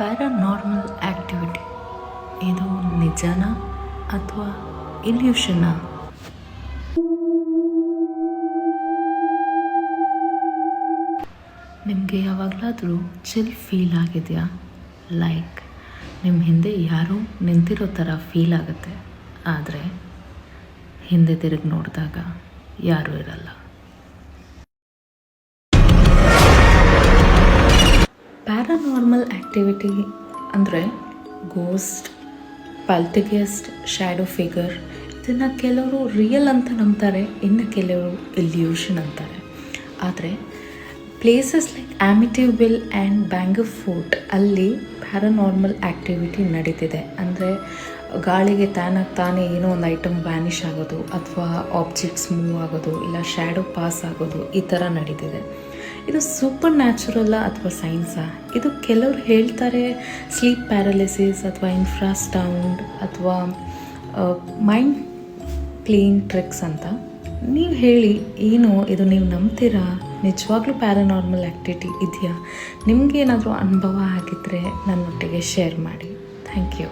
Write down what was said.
Paranormal activity ಇದು ನಿಜನಾ ಅಥವಾ ಇಲ್ಯೂಷನಾ? ನಿಮಗೆ ಯಾವಾಗಲಾದರೂ ಚಿಲ್ ಫೀಲ್ ಆಗಿದೆಯಾ? ಲೈಕ್ ನಿಮ್ಮ ಹಿಂದೆ ಯಾರೋ ನಿಂತಿರೋ ಥರ ಫೀಲ್ ಆಗುತ್ತೆ, ಆದರೆ ಹಿಂದೆ ತಿರುಗಿ ನೋಡಿದಾಗ ಯಾರೂ ಇರಲ್ಲ. ಪ್ಯಾರಾನಾರ್ಮಲ್ ಆ್ಯಕ್ಟಿವಿಟಿ ಅಂದರೆ ಗೋಸ್ಟ್, ಪಲ್ಟಿಗೇಸ್ಟ್, ಶ್ಯಾಡೋ ಫಿಗರ್ ಇದನ್ನು ಕೆಲವರು ರಿಯಲ್ ಅಂತ ನಂಬ್ತಾರೆ, ಇನ್ನು ಕೆಲವರು ಇಲ್ಯೂಷನ್ ಅಂತಾರೆ. ಆದರೆ ಪ್ಲೇಸಸ್ ಲೈಕ್ ಆಮಿಟಿವ್ಬಿಲ್ ಆ್ಯಂಡ್ ಬ್ಯಾಂಗರ್ ಫೋರ್ಟ್ ಅಲ್ಲಿ ಪ್ಯಾರಾನಾರ್ಮಲ್ ಆ್ಯಕ್ಟಿವಿಟಿ ನಡೀತಿದೆ. ಅಂದರೆ ಗಾಳಿಗೆ ತಾನೇ ಏನೋ ಒಂದು ಐಟಮ್ ವ್ಯಾನಿಷ್ ಆಗೋದು, ಅಥವಾ ಆಬ್ಜೆಕ್ಟ್ಸ್ ಮೂವ್ ಆಗೋದು, ಇಲ್ಲ ಶ್ಯಾಡೋ ಪಾಸ್ ಆಗೋದು, ಈ ಥರ ನಡೀತಿದೆ. ಇದು ಸೂಪರ್ ನ್ಯಾಚುರಲ್ಲ ಅಥವಾ ಸೈನ್ಸಾ? ಇದು ಕೆಲವ್ರು ಹೇಳ್ತಾರೆ ಸ್ಲೀಪ್ ಪ್ಯಾರಾಲಿಸಿಸ್ ಅಥವಾ ಇನ್ಫ್ರಾಸ್ಟೌಂಡ್ ಅಥವಾ ಮೈಂಡ್ ಪ್ಲೇಯಿಂಗ್ ಟ್ರಿಕ್ಸ್ ಅಂತ. ನೀವು ಹೇಳಿ, ಏನು ಇದು ನೀವು ನಂಬ್ತೀರಾ? ನಿಜವಾಗ್ಲೂ ಪ್ಯಾರಾನಾರ್ಮಲ್ ಆ್ಯಕ್ಟಿವಿಟಿ ಇದೆಯಾ? ನಿಮಗೇನಾದರೂ ಅನುಭವ ಆಗಿದ್ದರೆ ನನ್ನೊಟ್ಟಿಗೆ ಶೇರ್ ಮಾಡಿ. Thank you.